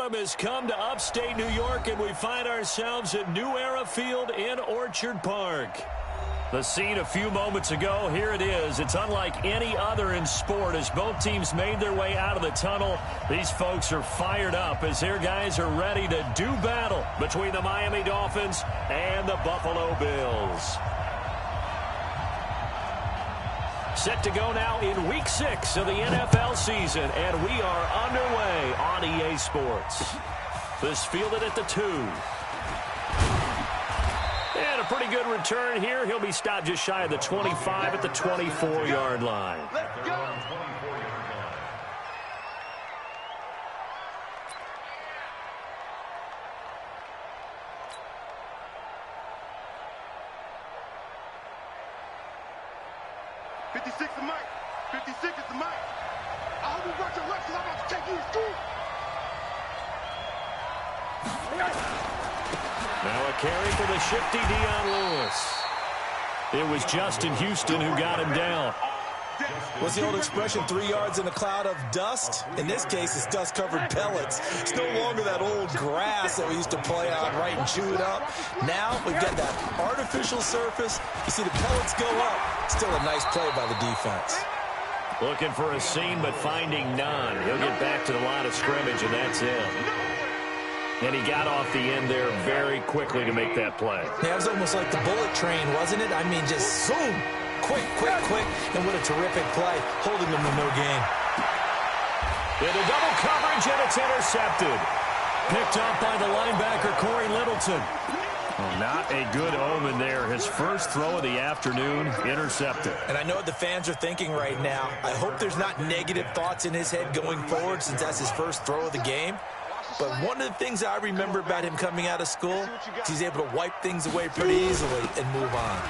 storm has come to upstate New York, and we find ourselves at New Era Field in Orchard Park. The scene a few moments ago, here it is. It's unlike any other in sport as both teams made their way out of the tunnel. These folks are fired up as their guys are ready to do battle between the Miami Dolphins and the Buffalo Bills. Set to go now in Week 6 of the NFL season, and we are underway on EA Sports. This fielded at the 2. And a pretty good return here. He'll be stopped just shy of the 25 at the 24-yard line. Let's go. 56 is Mike. 56 is the Mike. I hope you brought your legs, 'cause I'm about to take you to school. Now a carry for the shifty Dion Lewis. It was Justin Houston who got him down. What's the old expression, 3 yards in a cloud of dust? In this case, it's dust-covered pellets. It's no longer that old grass that we used to play on, right, and chew it up. Now we've got that artificial surface. You see the pellets go up. Still a nice play by the defense. Looking for a seam, but finding none. He'll get back to the line of scrimmage, and that's it. And he got off the end there very quickly to make that play. Yeah, it was almost like the bullet train, wasn't it? I mean, just zoom. Quick, and what a terrific play, holding them to no gain. Into double coverage, and it's intercepted. Picked up by the linebacker, Corey Littleton. Well, not a good omen there. His first throw of the afternoon, intercepted. And I know what the fans are thinking right now. I hope there's not negative thoughts in his head going forward since that's his first throw of the game. But one of the things I remember about him coming out of school is he's able to wipe things away pretty easily and move on.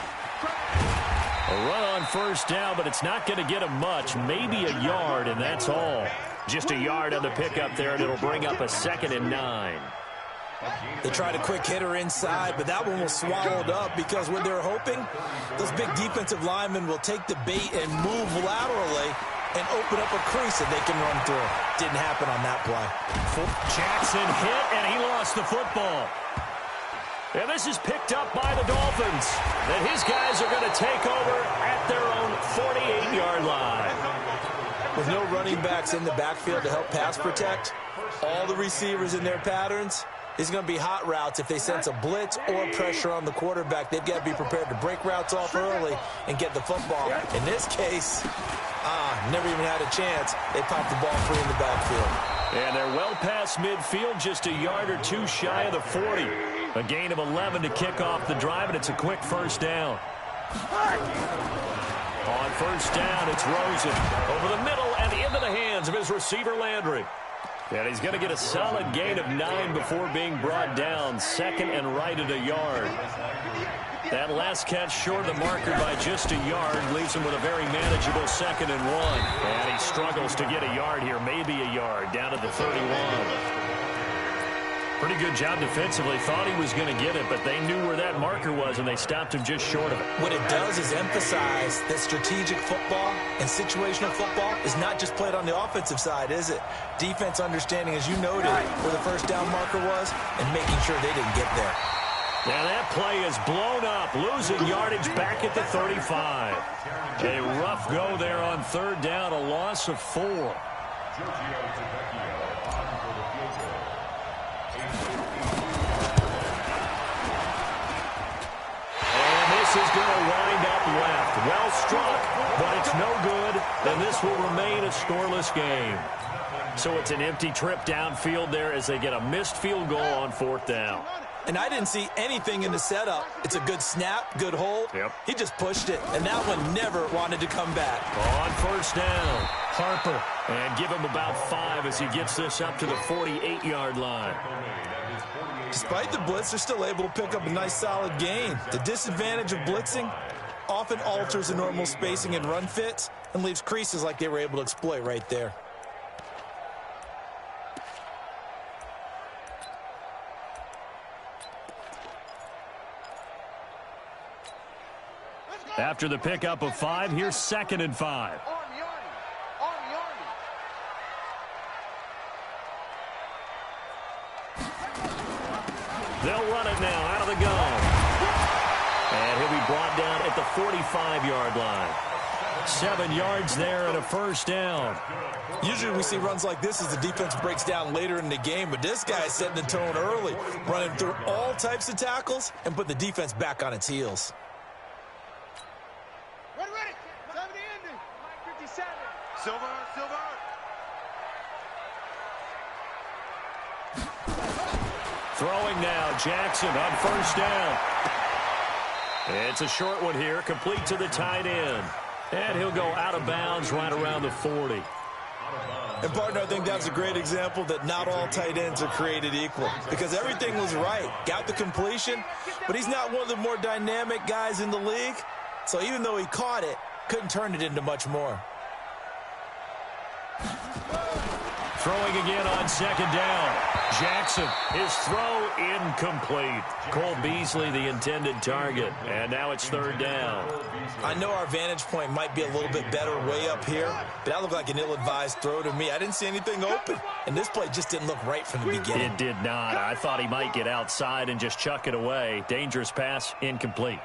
A run on first down, but it's not going to get him much. Maybe a yard, and that's all. Just a yard on the pickup there, and it'll bring up a 2nd and 9. They tried a quick hitter inside, but that one was swallowed up because what they're hoping, those big defensive linemen will take the bait and move laterally and open up a crease that they can run through. Didn't happen on that play. Jackson hit, and he lost the football. And this is picked up by the Dolphins. And his guys are going to take over at their own 48-yard line. With no running backs in the backfield to help pass protect, all the receivers in their patterns, it's going to be hot routes if they sense a blitz or pressure on the quarterback. They've got to be prepared to break routes off early and get the football. In this case, never even had a chance. They popped the ball free in the backfield. And they're well past midfield, just a yard or two shy of the 40. A gain of 11 to kick off the drive, and it's a quick first down. On first down, it's Rosen over the middle and into the hands of his receiver, Landry. And he's going to get a solid gain of 9 before being brought down. 2nd and right at a yard. That last catch short of the marker by just a yard leaves him with a very manageable 2nd and 1. And he struggles to get a yard here, maybe a yard, down to the 31. Pretty good job defensively. Thought he was going to get it, but they knew where that marker was, and they stopped him just short of it. What it does is emphasize that strategic football and situational football is not just played on the offensive side, is it? Defense understanding, as you noted, where the first down marker was and making sure they didn't get there. Now that play is blown up, losing yardage back at the 35. A rough go there on 3rd down, a loss of 4. This is going to wind up left. Well struck, but it's no good, and this will remain a scoreless game. So it's an empty trip downfield there as they get a missed field goal on 4th down. And I didn't see anything in the setup. It's a good snap, good hold. Yep. He just pushed it, and that one never wanted to come back. On first down, Harper. And give him about 5 as he gets this up to the 48-yard line. Despite the blitz, they're still able to pick up a nice solid gain. The disadvantage of blitzing often alters the normal spacing and run fits and leaves creases like they were able to exploit right there. After the pickup of 5, here's 2nd and 5. They'll run it now out of the gun. And he'll be brought down at the 45-yard line. 7 yards there and a first down. Usually we see runs like this as the defense breaks down later in the game, but this guy is setting the tone early, running through all types of tackles and put the defense back on its heels. Ready. 57. Silver. Throwing now, Jackson on first down. It's a short one here, complete to the tight end. And he'll go out of bounds right around the 40. And, partner, I think that's a great example that not all tight ends are created equal, because everything was right. Got the completion, but he's not one of the more dynamic guys in the league. So even though he caught it, couldn't turn it into much more. Throwing again on second down. Jackson, his throw incomplete. Cole Beasley, the intended target. And now it's third down. I know our vantage point might be a little bit better way up here, but that looked like an ill-advised throw to me. I didn't see anything open, and this play just didn't look right from the beginning. It did not. I thought he might get outside and just chuck it away. Dangerous pass, incomplete.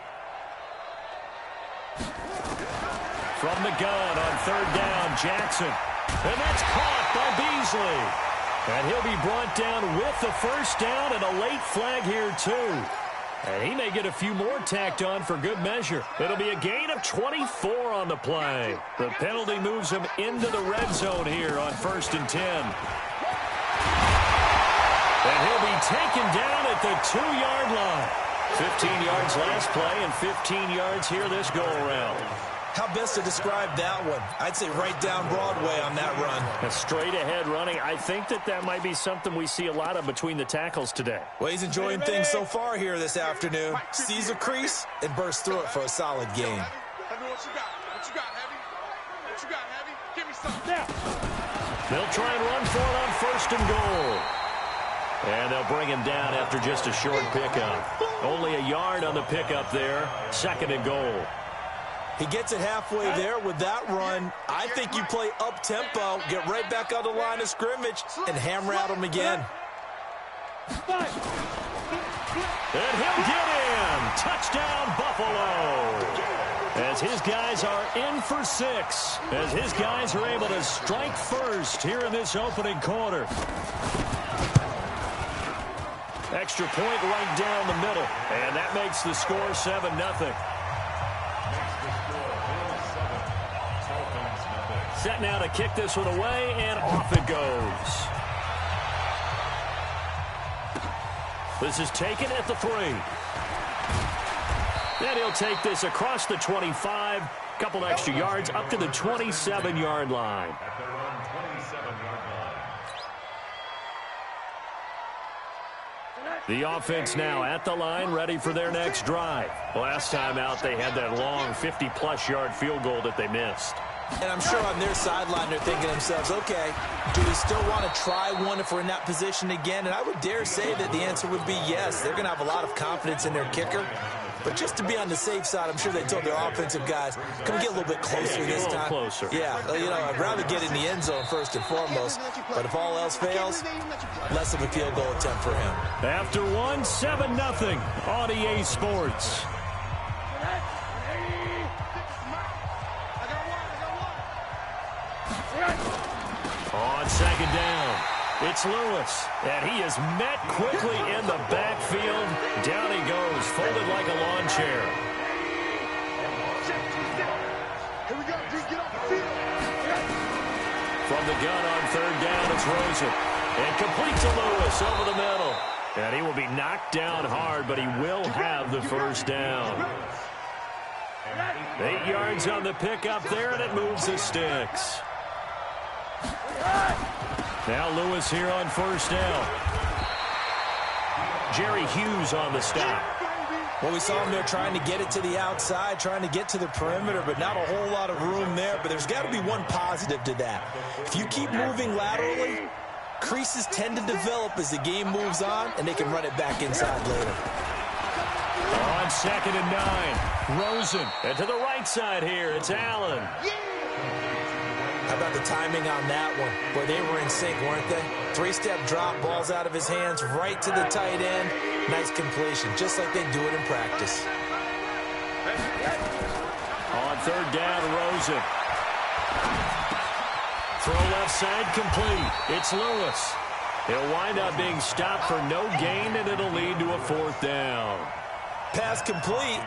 From the gun on third down, Jackson. And that's caught by Beasley. And he'll be brought down with the first down and a late flag here, too. And he may get a few more tacked on for good measure. It'll be a gain of 24 on the play. The penalty moves him into the red zone here on 1st and 10. And he'll be taken down at the 2-yard line. 15 yards last play and 15 yards here this go-around. How best to describe that one? I'd say right down Broadway on that run. A straight-ahead running. I think that might be something we see a lot of between the tackles today. Well, he's enjoying things so far here this afternoon. Sees a crease and bursts through it for a solid gain. What you got, Heavy? Give me something. They'll try and run for it on 1st and goal. And they'll bring him down after just a short pickup. Only a yard on the pickup there. 2nd and goal. He gets it halfway there with that run. I think you play up-tempo, get right back on the line of scrimmage, and hammer at him again. And he'll get in. Touchdown, Buffalo. As his guys are in for 6. As his guys are able to strike first here in this opening quarter. Extra point right down the middle. And that makes the score 7-0. Set now to kick this one away, and off it goes. This is taken at the 3. Then he'll take this across the 25, couple extra yards, up to the 27-yard line. The offense now at the line, ready for their next drive. Last time out, they had that long 50-plus yard field goal that they missed. And I'm sure on their sideline they're thinking to themselves, okay, do we still want to try one if we're in that position again? And I would dare say that the answer would be yes. They're going to have a lot of confidence in their kicker. But just to be on the safe side, I'm sure they told their offensive guys, can we get a little bit closer this time? Closer. Yeah, I'd rather get in the end zone first and foremost. But if all else fails, less of a field goal attempt for him. After 1, 7-0 on EA Sports. On second down, it's Lewis, and he is met quickly in the backfield. Down he goes, folded like a lawn chair. Here we go, get off the field. From the gun on third down, it's Rosen. And complete to Lewis over the middle. And he will be knocked down hard, but he will have the first down. 8 yards on the pickup there, and it moves the sticks. Now Lewis here on first down. Jerry Hughes on the stop. Well, we saw him there trying to get it to the outside, trying to get to the perimeter, but not a whole lot of room there. But there's got to be one positive to that. If you keep moving laterally, creases tend to develop as the game moves on, and they can run it back inside later. On 2nd and 9, Rosen. And to the right side here, it's Allen. How about the timing on that one, where they were in sync, weren't they? 3-step drop, balls out of his hands, right to the tight end. Nice completion, just like they do it in practice. On third down, Rosen. Throw left side complete. It's Lewis. He'll wind up being stopped for no gain, and it'll lead to a fourth down. Pass complete,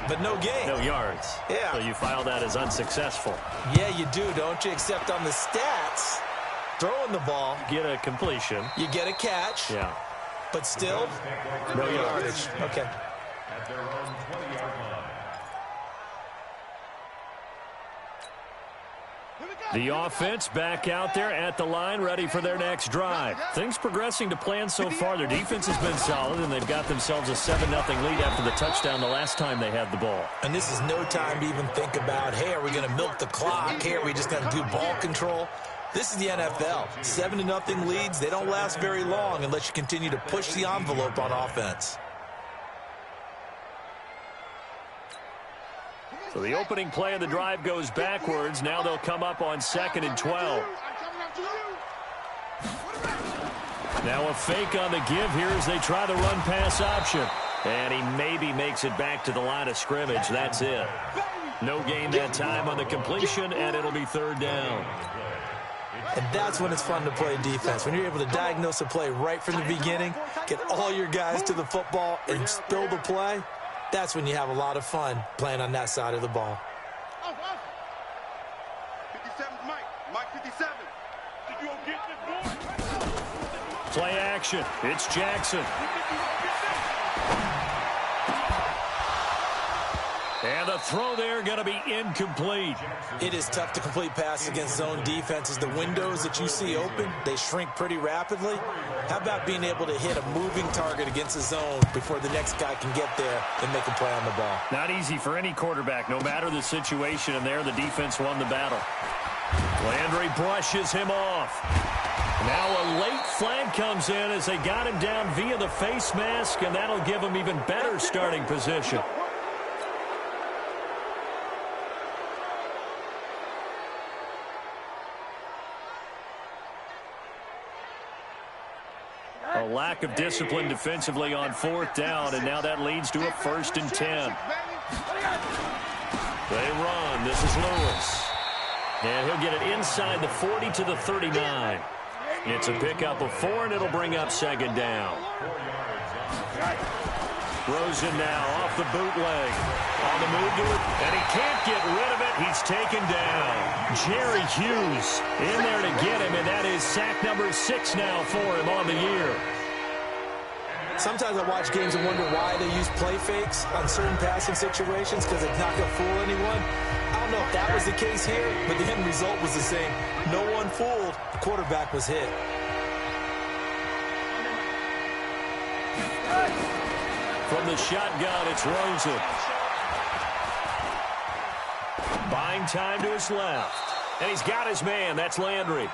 but no gain. No yards. Yeah. So you file that as unsuccessful. Yeah, you do, don't you? Except on the stats, throwing the ball, Get a completion. you get a catch, Yeah. but still, no yardage. Okay. The offense back out there at the line, ready for their next drive. Things progressing to plan so far. Their defense has been solid, and they've got themselves a 7-0 lead after the touchdown the last time they had the ball. And this is no time to even think about, hey, are we going to milk the clock? Hey, are we just going to do ball control? This is the NFL. 7-0 leads, they don't last very long unless you continue to push the envelope on offense. So the opening play of the drive goes backwards. Now they'll come up on 2nd and 12. Now a fake on the give here as they try the run-pass option. And he maybe makes it back to the line of scrimmage. That's it. No gain that time on the completion, and it'll be third down. And that's when it's fun to play defense. When you're able to diagnose a play right from the beginning, get all your guys to the football, and spill the play, that's when you have a lot of fun playing on that side of the ball. 57 Mike. Mike 57. You gonna get this boy? Play action. It's Jackson. And the throw there going to be incomplete. It is tough to complete passes against zone defenses. The windows that you see open, they shrink pretty rapidly. How about being able to hit a moving target against the zone before the next guy can get there and make a play on the ball? Not easy for any quarterback, no matter the situation, and there the defense won the battle. Landry brushes him off. Now a late flag comes in as they got him down via the face mask, and that'll give him even better starting position. A lack of discipline defensively on fourth down, and now that leads to a 1st and 10. They run. This is Lewis. And he'll get it inside the 40 to the 39. It's a pickup of 4, and it'll bring up 2nd down. Rosen now off the bootleg. On the move to it, and he can't get rid of it. He's taken down. Jerry Hughes in there to get him, and that is sack number 6 now for him on the year. Sometimes I watch games and wonder why they use play fakes on certain passing situations because it's not going to fool anyone. I don't know if that was the case here, but the end result was the same. No one fooled. The quarterback was hit. From the shotgun, it's Rosen. Buying time to his left. And he's got his man. That's Landry.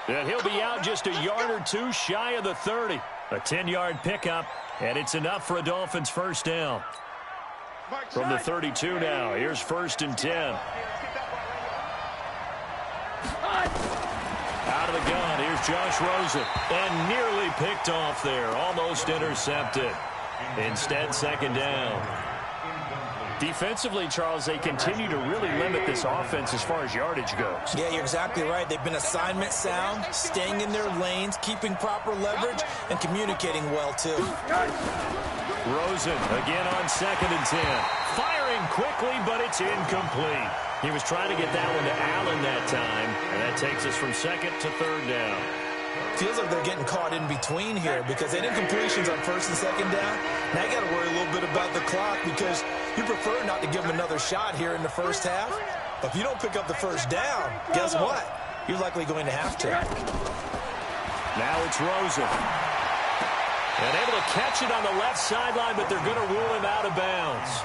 And he'll be out just a yard or two shy of the 30. A 10-yard pickup, and it's enough for a Dolphins first down. From the 32 now, here's 1st and 10. Out of the gun, here's Josh Rosen. And nearly picked off there, almost intercepted. Instead, 2nd down. Defensively, Charles, they continue to really limit this offense as far as yardage goes. Yeah, you're exactly right. They've been assignment sound, staying in their lanes, keeping proper leverage, and communicating well, too. Rosen again on 2nd and 10. Firing quickly, but it's incomplete. He was trying to get that one to Allen that time, and that takes us from 2nd to 3rd down. Feels like they're getting caught in between here because they did incompletions on 1st and 2nd down. Now you got to worry a little bit about the clock because you prefer not to give them another shot here in the first half. But if you don't pick up the first down, guess what? You're likely going to have to. Now it's Rosen. And able to catch it on the left sideline, but they're going to rule him out of bounds.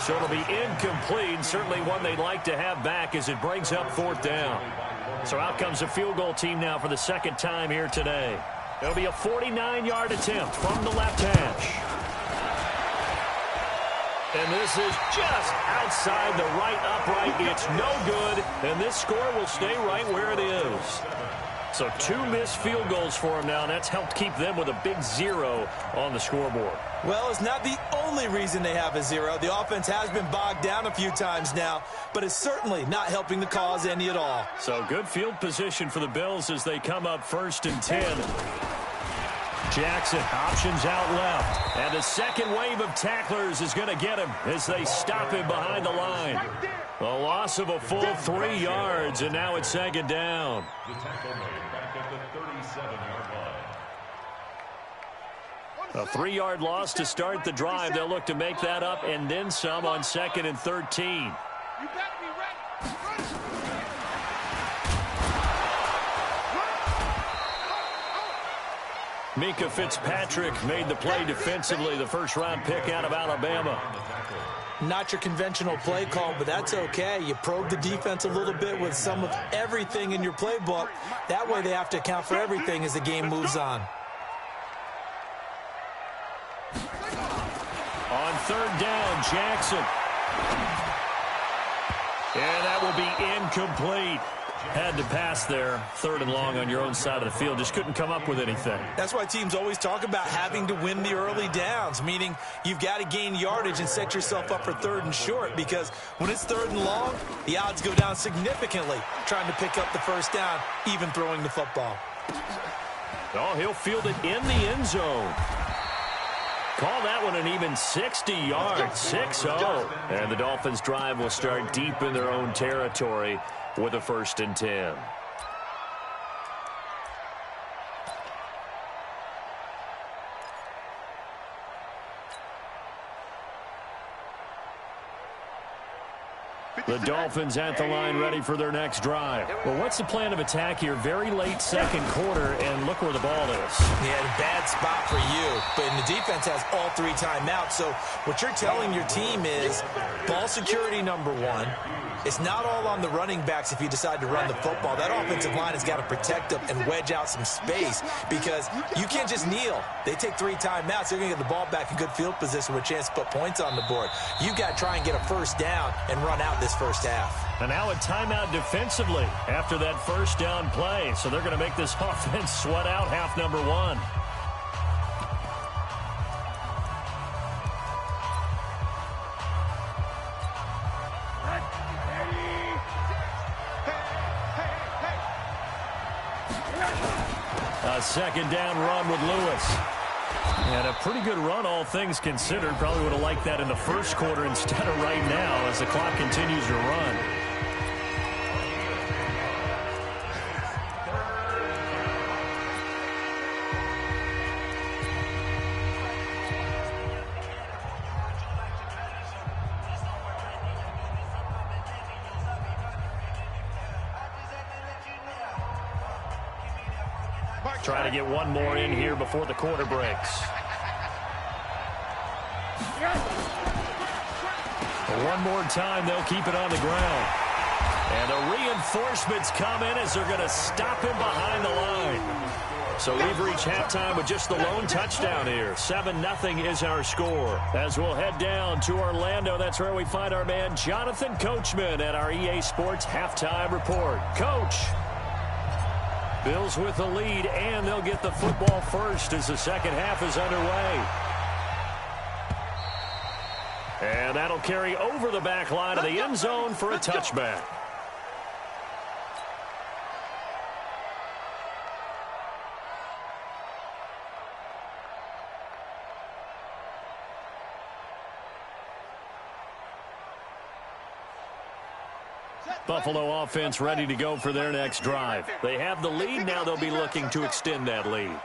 So it'll be incomplete, certainly one they'd like to have back as it brings up 4th down. So out comes a field goal team now for the 2nd time here today. It'll be a 49-yard attempt from the left hash. And this is just outside the right upright. It's no good, and this score will stay right where it is. So 2 missed field goals for him now, and that's helped keep them with a big 0 on the scoreboard. Well, it's not the only reason they have a 0. The offense has been bogged down a few times now, but it's certainly not helping the cause any at all. So good field position for the Bills as they come up 1st and 10. Jackson options out left. And the second wave of tacklers is going to get him as they stop him behind the line. A loss of a full 3 yards, and now it's 2nd down. The tackle made back at the 37-yard line. A 3-yard loss to start the drive. They'll look to make that up and then some on 2nd and 13. You better be ready. Mika Fitzpatrick made the play defensively, the first-round pick out of Alabama. Not your conventional play call, but that's okay. You probe the defense a little bit with some of everything in your playbook. That way they have to account for everything as the game moves on. On 3rd down, Jackson. And that will be incomplete. Had to pass there, 3rd and long on your own side of the field. Just couldn't come up with anything. That's why teams always talk about having to win the early downs, meaning you've got to gain yardage and set yourself up for 3rd and short, because when it's 3rd and long, the odds go down significantly trying to pick up the first down, even throwing the football. Oh, he'll field it in the end zone. Call that one an even 60 yards, 6-0. And the Dolphins' drive will start deep in their own territory with a 1st and 10. The Dolphins at the line ready for their next drive. Well, what's the plan of attack here? Very late 2nd quarter, and look where the ball is. Yeah, bad spot for you. But the defense has all 3 timeouts. So what you're telling your team is ball security number 1. It's not all on the running backs if you decide to run the football. That offensive line has got to protect them and wedge out some space, because you can't just kneel. They take 3 timeouts. They're going to get the ball back in good field position with a chance to put points on the board. You got to try and get a first down and run out this first half. And now a timeout defensively after that first down play. So they're going to make this offense sweat out half number 1. A 2nd down run with Lewis. And a pretty good run, all things considered. Probably would have liked that in the first quarter instead of right now as the clock continues to run. Trying to get one more in here before the quarter breaks. One more time, they'll keep it on the ground. And the reinforcements come in as they're going to stop him behind the line. So we've reached halftime with just the lone touchdown here. 7-0 is our score. As we'll head down to Orlando, that's where we find our man Jonathan Coachman at our EA Sports Halftime Report. Coach. Bills with the lead, and they'll get the football first as the second half is underway. And that'll carry over the back line of the end zone for a touchback. Buffalo offense ready to go for their next drive. They have the lead. Now they'll be looking to extend that lead.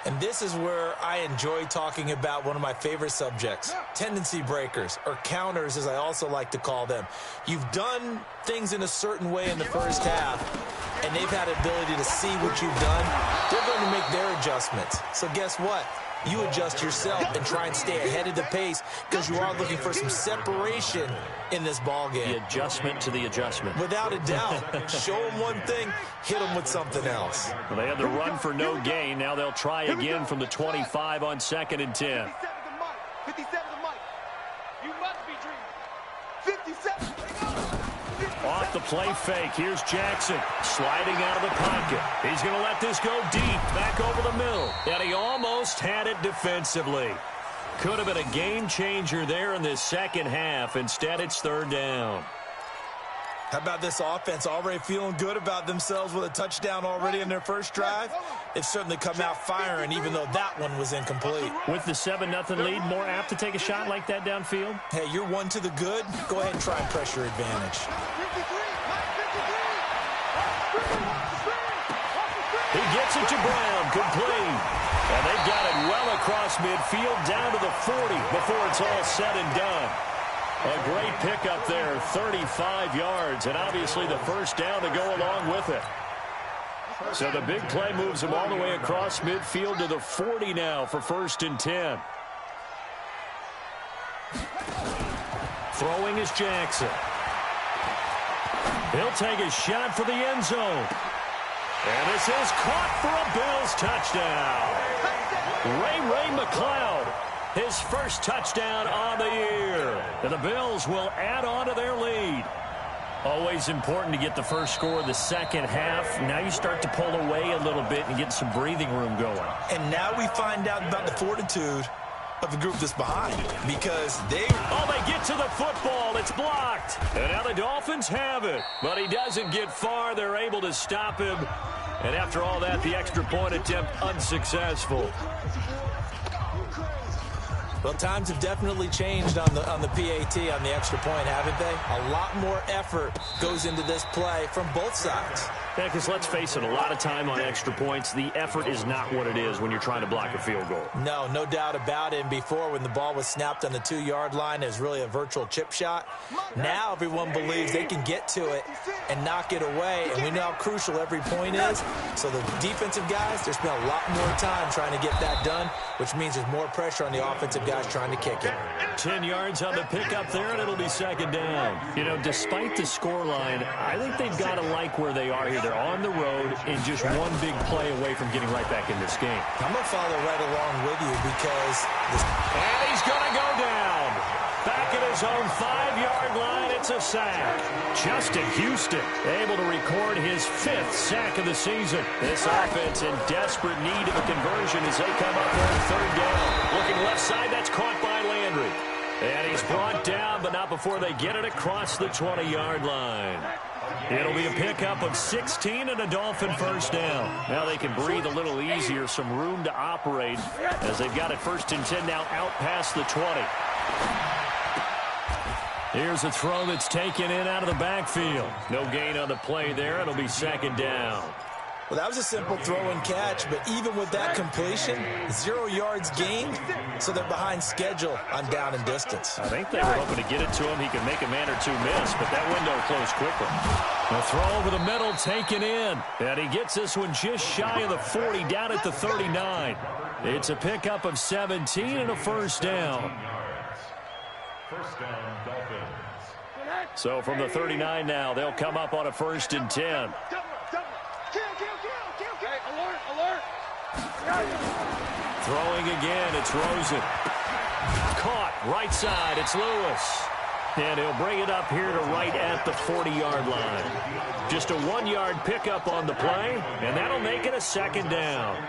And this is where I enjoy talking about one of my favorite subjects, tendency breakers, or counters as I also like to call them. You've done things in a certain way in the first half, and they've had ability to see what you've done. They're going to make their adjustments. So guess what? You adjust yourself and try and stay ahead of the pace because you are looking for some separation in this ball game. The adjustment to the adjustment. Without a doubt. Show them one thing, hit them with something else. Well, they had the run for no gain. Now they'll try again from the 25 on 2nd and 10. 57 to Mike. You must be dreaming. 57. Off the play fake. Here's Jackson sliding out of the pocket. He's going to let this go deep, back over the middle. And he almost had it defensively. Could have been a game changer there in this second half. Instead, it's third down. How about this offense already feeling good about themselves with a touchdown already in their first drive? They've certainly come out firing, even though that one was incomplete. With the 7-0 lead, more apt to take a shot like that downfield? Hey, you're one to the good. Go ahead and try and press your advantage. He gets it to Brown, complete. And they've got it well across midfield, down to the 40 before it's all said and done. A great pickup there, 35 yards, and obviously the first down to go along with it. So the big play moves him all the way across midfield to the 40 now for 1st and 10. Throwing is Jackson. He'll take a shot for the end zone. And this is caught for a Bills touchdown. Ray McLeod, his first touchdown on the year. And the Bills will add on to their lead. Always important to get the first score of the second half. Now you start to pull away a little bit and get some breathing room going. And now we find out about the fortitude of the group that's behind, because they get to the football. It's blocked. And now the Dolphins have it. But he doesn't get far. They're able to stop him. And after all that, the extra point attempt unsuccessful. Well, times have definitely changed on the PAT, on the extra point, haven't they? A lot more effort goes into this play from both sides. Yeah, because let's face it, a lot of time on extra points, the effort is not what it is when you're trying to block a field goal. No doubt about it. And before, when the ball was snapped on the 2-yard line, it was really a virtual chip shot. Now everyone believes they can get to it and knock it away, and we know how crucial every point is. So the defensive guys, there's been a lot more time trying to get that done, which means there's more pressure on the offensive guys trying to kick it. 10 yards on the pickup there, and it'll be second down. You know, despite the scoreline, I think they've got to like where they are here. They're on the road and just one big play away from getting right back in this game. I'm going to follow right along with you because And he's going to go down. Back at his own 5-yard line, it's a sack. Justin Houston able to record his 5th sack of the season. This offense in desperate need of a conversion as they come up on third down. Looking left side, that's caught by Landry. And he's brought down, but not before they get it across the 20-yard line. It'll be a pickup of 16 and a Dolphin first down. Now they can breathe a little easier, some room to operate as they've got it 1st and 10 now out past the 20. Here's a throw that's taken in out of the backfield. No gain on the play there. It'll be second down. Well, that was a simple throw and catch, but even with that completion, 0 yards gained, so they're behind schedule on down and distance. I think they were hoping to get it to him. He could make a man or two miss, but that window closed quickly. The throw over the middle taken in, and he gets this one just shy of the 40, down at the 39. It's a pickup of 17 and a first down. First down, Dolphins. So from the 39 now, they'll come up on a 1st and 10. Throwing again, it's Rosen. Caught, right side, it's Lewis. And he'll bring it up here to right at the 40-yard line. Just a 1-yard pickup on the play, and that'll make it a second down.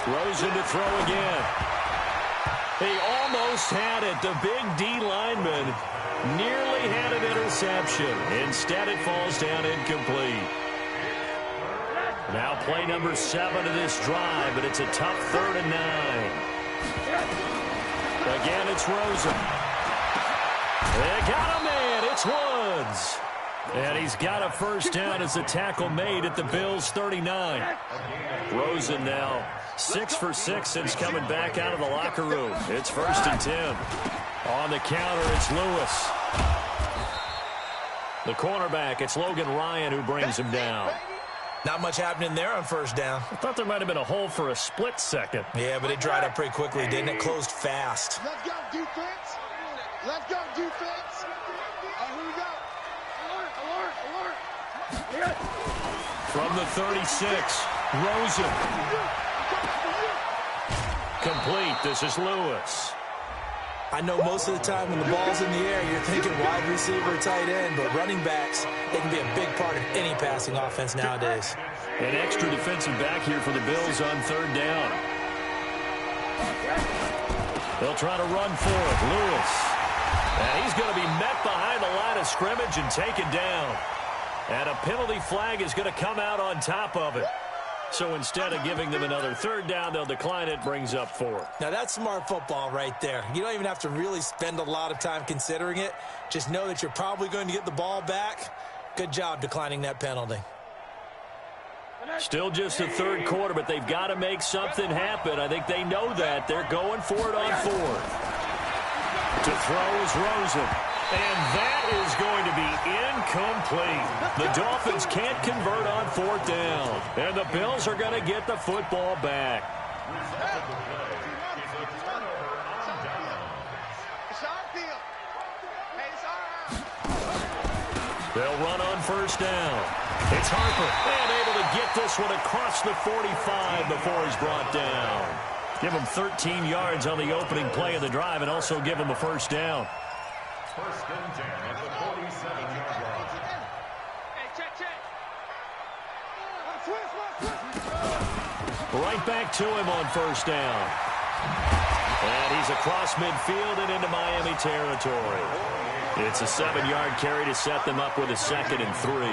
Rosen to throw again. He almost had it. The big D lineman nearly had an interception. Instead, it falls down incomplete. Now play number 7 of this drive, but it's a tough 3rd and 9. Again, it's Rosen. They got a man. It's Woods. And he's got a first down as a tackle made at the Bills' 39. Rosen now 6 for 6 since coming back out of the locker room. It's 1st and 10. On the counter, it's Lewis. The cornerback, it's Logan Ryan who brings him down. Not much happening there on first down. I thought there might have been a hole for a split second. Yeah, but it dried up pretty quickly, didn't it? Closed fast. Let's go, defense. Let's go, defense. Here we go. Alert. From the 36, Rosen. Complete. This is Lewis. I know most of the time when the ball's in the air, you're thinking wide receiver, tight end, but running backs, they can be a big part of any passing offense nowadays. An extra defensive back here for the Bills on third down. They'll try to run for it. Lewis. And he's going to be met behind the line of scrimmage and taken down. And a penalty flag is going to come out on top of it. So instead of giving them another third down, they'll decline it, brings up 4. Now, that's smart football right there. You don't even have to really spend a lot of time considering it. Just know that you're probably going to get the ball back. Good job declining that penalty. Still just the third quarter, but they've got to make something happen. I think they know that. They're going for it on 4th. To throw is Rosen. And that is going to be incomplete. The Dolphins can't convert on 4th down. And the Bills are going to get the football back. They'll run on first down. It's Harper. And able to get this one across the 45 before he's brought down. Give him 13 yards on the opening play of the drive and also give him a first down. First and 10 at the 47-yard line. Hey, check. Right back to him on first down. And he's across midfield and into Miami territory. It's a 7-yard carry to set them up with a 2nd and 3.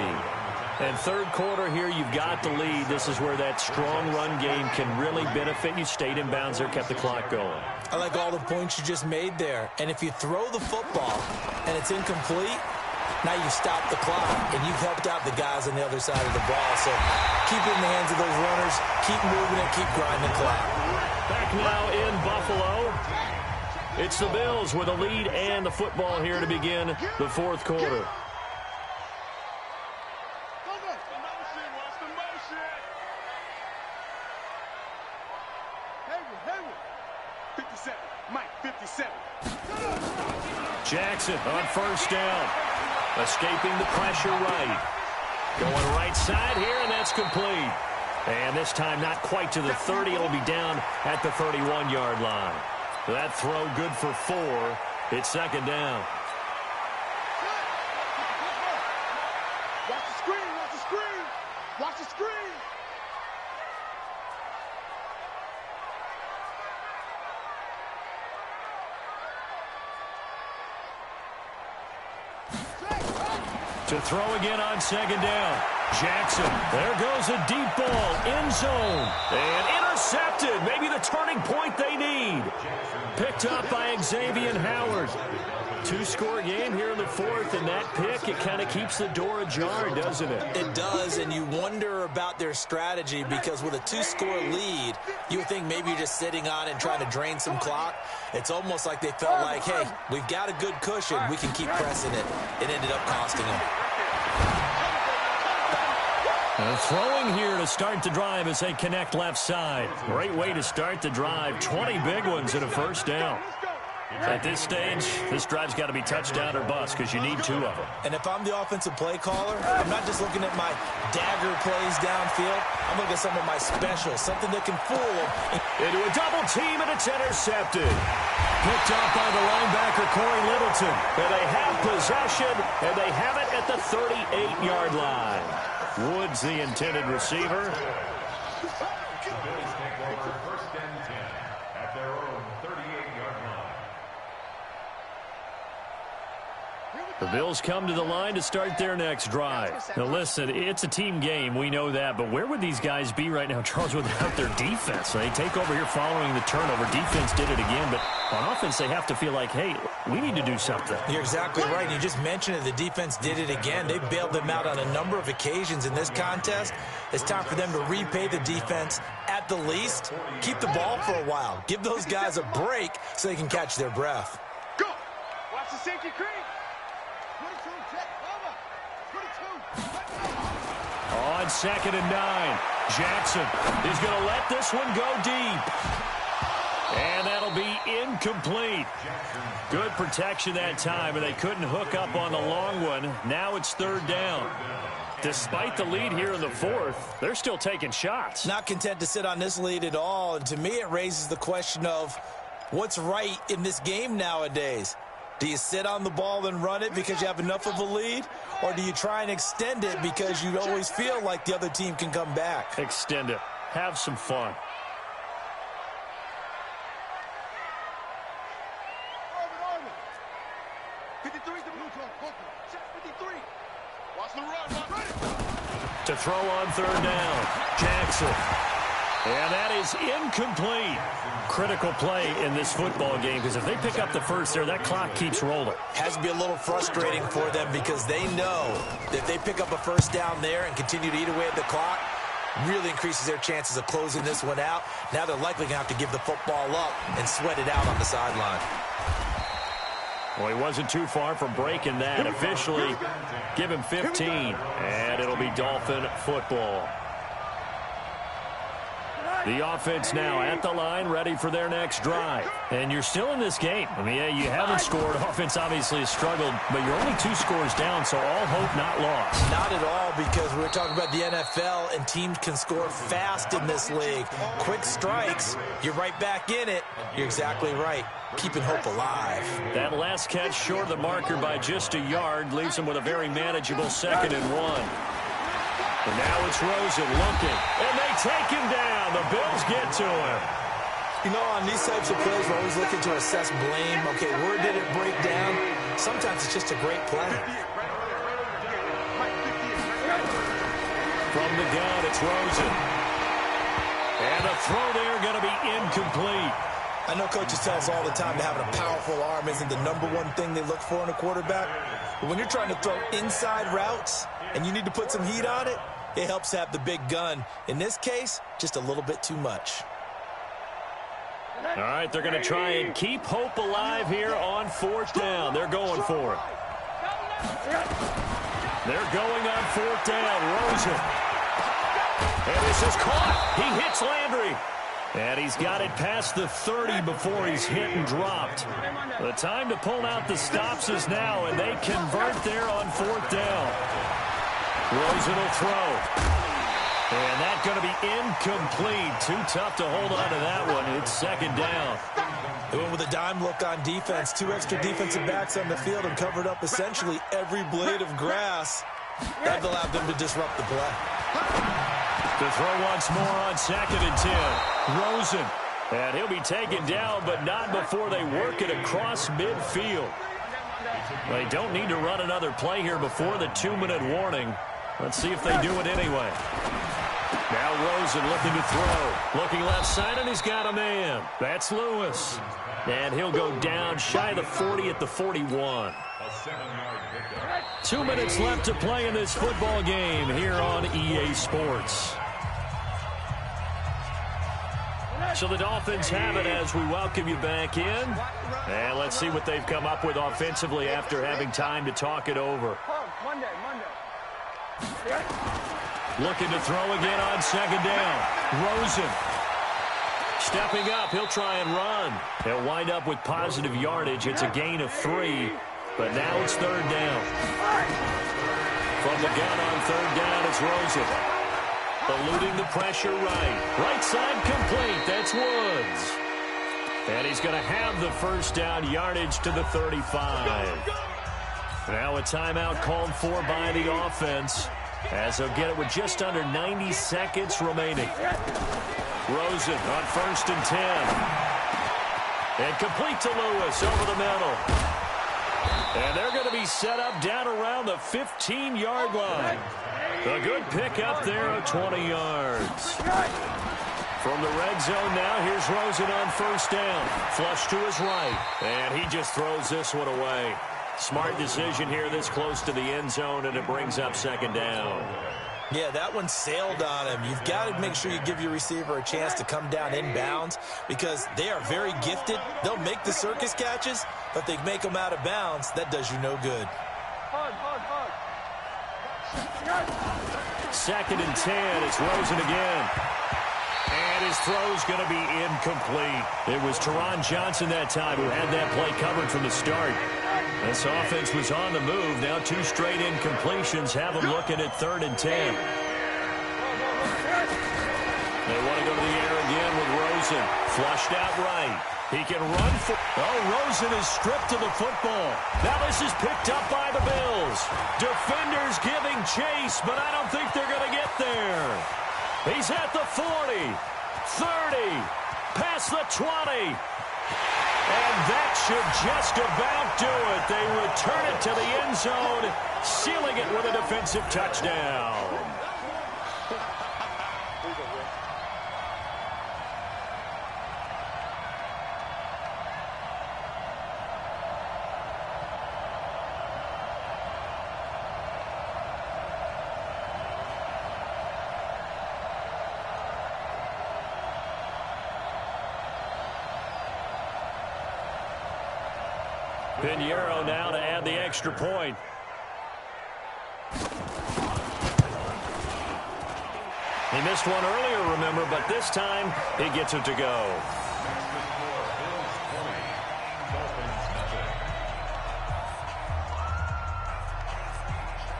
And third quarter here, you've got the lead. This is where that strong run game can really benefit you. Stayed in bounds there, kept the clock going. I like all the points you just made there. And if you throw the football and it's incomplete, now you stop the clock, and you've helped out the guys on the other side of the ball. So keep it in the hands of those runners, keep moving it, keep grinding the clock. Back now in Buffalo. It's the Bills with a lead and the football here to begin the fourth quarter. Jackson on first down. Escaping the pressure right. Going right side here, and that's complete. And this time not quite to the 30. It'll be down at the 31-yard line. That throw good for 4. It's second down. Watch the screen, watch the screen. Watch the screen. To throw again on second down. Jackson. There goes a deep ball. End zone. And intercepted. Maybe the turning point they need. Picked up by Xavier Howard. 2-score game here in the fourth, and that pick, it kind of keeps the door ajar, doesn't it? It does, and you wonder about their strategy because with a 2-score lead, you would think maybe you're just sitting on it and trying to drain some clock. It's almost like they felt like, hey, we've got a good cushion. We can keep pressing it. It ended up costing them. Throwing here to start the drive as they connect left side. Great way to start the drive. 20 big ones and a first down. At this stage, this drive's got to be touchdown or bust because you need 2 of them. And if I'm the offensive play caller, I'm not just looking at my dagger plays downfield. I'm looking at some of my specials, something that can fool them. Into a double team, and it's intercepted. Picked up by the linebacker, Corey Littleton. And they have possession, and they have it at the 38-yard line. Woods, the intended receiver. First and 10 at their own 38-yard line. The Bills come to the line to start their next drive. Now, listen, it's a team game. We know that. But where would these guys be right now, Charles, without their defense? They take over here following the turnover. Defense did it again. But on offense, they have to feel like, hey, we need to do something. You're exactly right. You just mentioned it. The defense did it again. They bailed them out on a number of occasions in this contest. It's time for them to repay the defense at the least. Keep the ball for a while. Give those guys a break so they can catch their breath. Go. Watch the safety creep. On 2nd and 9, Jackson is going to let this one go deep. And that'll be incomplete. Good protection that time, and they couldn't hook up on the long one. Now it's third down. Despite the lead here in the fourth, they're still taking shots. Not content to sit on this lead at all. And to me, it raises the question of, What's right in this game nowadays? Do you sit on the ball and run it because you have enough of a lead? Or do you try and extend it because you always feel like the other team can come back? Extend it. Have some fun. To throw on third down, Jackson. And that is incomplete. Critical play in this football game because if they pick up the first there, that clock keeps rolling. Has to be a little frustrating for them because they know that if they pick up a first down there and continue to eat away at the clock, really increases their chances of closing this one out. Now they're likely going to have to give the football up and sweat it out on the sideline. Well, he wasn't too far from breaking that. Officially, give him 15, and it'll be Dolphin football. The offense now at the line, ready for their next drive. And you're still in this game. I mean, yeah, you haven't scored. Offense obviously has struggled, but you're only 2 scores down, so all hope not lost. Not at all, because we're talking about the NFL, and teams can score fast in this league. Quick strikes, you're right back in it. You're exactly right. Keeping hope alive. That last catch short of the marker by just a yard leaves them with a very manageable 2nd and 1. And now it's Rosen looking, and they take him down. The Bills get to him. You know, on these types of plays, we're always looking to assess blame. Okay, where did it break down? Sometimes it's just a great play. From the gun, it's Rosen. And the throw there going to be incomplete. I know coaches tell us all the time that having a powerful arm isn't the #1 thing they look for in a quarterback. But when you're trying to throw inside routes and you need to put some heat on it, it helps have the big gun. In this case, just a little bit too much. All right, they're going to try and keep hope alive here on 4th down. They're going for it. They're going on 4th down. Rosen. And this is caught. He hits Landry. And he's got it past the 30 before he's hit and dropped. The time to pull out the stops is now, and they convert there on 4th down. Rosen will throw. And that's going to be incomplete. Too tough to hold on to that one. It's 2nd down. They went with a dime look on defense. 2 extra defensive backs on the field and covered up essentially every blade of grass. That allowed them to disrupt the play. To throw once more on 2nd and 10. Rosen. And he'll be taken down, but not before they work it across midfield. They don't need to run another play here before the 2-minute warning. Let's see if they do it anyway. Now Rosen looking to throw. Looking left side, and he's got a man. That's Lewis. And he'll go down shy of the 40 at the 41. 2 minutes left to play in this football game here on EA Sports. So the Dolphins have it as we welcome you back in. And let's see what they've come up with offensively after having time to talk it over. Looking to throw again on 2nd down. Rosen. Stepping up, he'll try and run. He'll wind up with positive yardage. It's a gain of 3, but now it's 3rd down. From the gun on 3rd down, it's Rosen. Eluding the pressure right. Right side complete. That's Woods. And he's going to have the 1st down, yardage to the 35. Now a timeout called for by the offense, as they'll get it with just under 90 seconds remaining. Rosen on 1st and 10. And complete to Lewis over the middle. And they're going to be set up down around the 15-yard line. A good pickup there of 20 yards. From the red zone now, here's Rosen on 1st down. Flush to his right. And he just throws this one away. Smart decision here this close to the end zone, and it brings up 2nd down. Yeah, that one sailed on him. You've got to make sure you give your receiver a chance to come down inbounds because they are very gifted. They'll make the circus catches, but if they make them out of bounds, that does you no good. 2nd and 10. It's Rosen again. And his throw's going to be incomplete. It was Teron Johnson that time who had that play covered from the start. This offense was on the move. Now 2 straight incompletions have them looking at 3rd and 10. They want to go to the air again with Rosen. Flushed out right. He can run for... Oh, Rosen is stripped of the football. Now this is picked up by the Bills. Defenders giving chase, but I don't think they're going to get there. He's at the 40, 30, past the 20. And that should just about do it. They return it to the end zone, sealing it with a defensive touchdown. Pinheiro now to add the extra point. He missed one earlier, remember, but this time he gets it to go.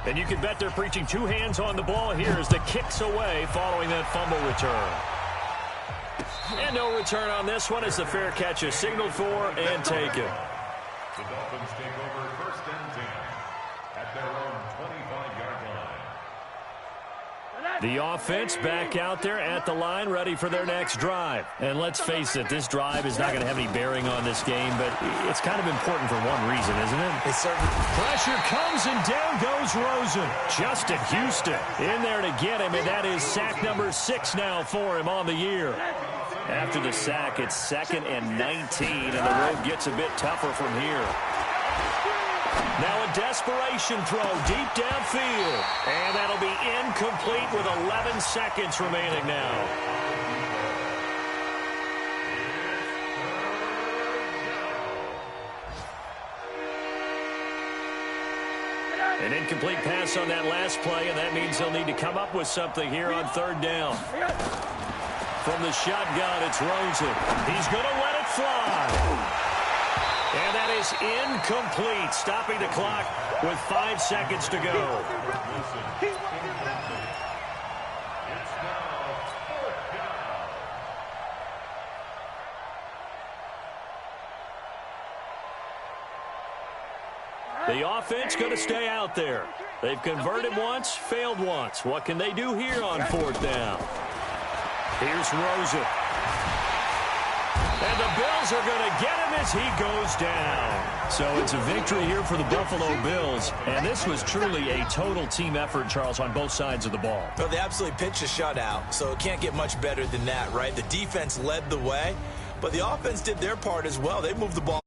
And you can bet they're preaching two hands on the ball here as the kick's away following that fumble return. And no return on this one as the fair catch is signaled for and taken. The Dolphins take over 1st and 10 at their own 25-yard line. The offense back out there at the line, ready for their next drive. And let's face it, this drive is not going to have any bearing on this game, but it's kind of important for one reason, isn't it? It's certainly. Pressure comes and down goes Rosen. Justin Houston in there to get him, and that is sack number 6 now for him on the year. After the sack, it's 2nd and 19, and the road gets a bit tougher from here. Now a desperation throw deep downfield, and that'll be incomplete with 11 seconds remaining now. An incomplete pass on that last play, and that means they'll need to come up with something here on 3rd down. From the shotgun, it's Rosen. He's going to let it fly. And that is incomplete, stopping the clock with 5 seconds to go. The offense going to stay out there. They've converted once, failed once. What can they do here on 4th down? Here's Rosen. And the Bills are going to get him as he goes down. So it's a victory here for the Buffalo Bills. And this was truly a total team effort, Charles, on both sides of the ball. Well, they absolutely pitched a shutout, so it can't get much better than that, right? The defense led the way, but the offense did their part as well. They moved the ball.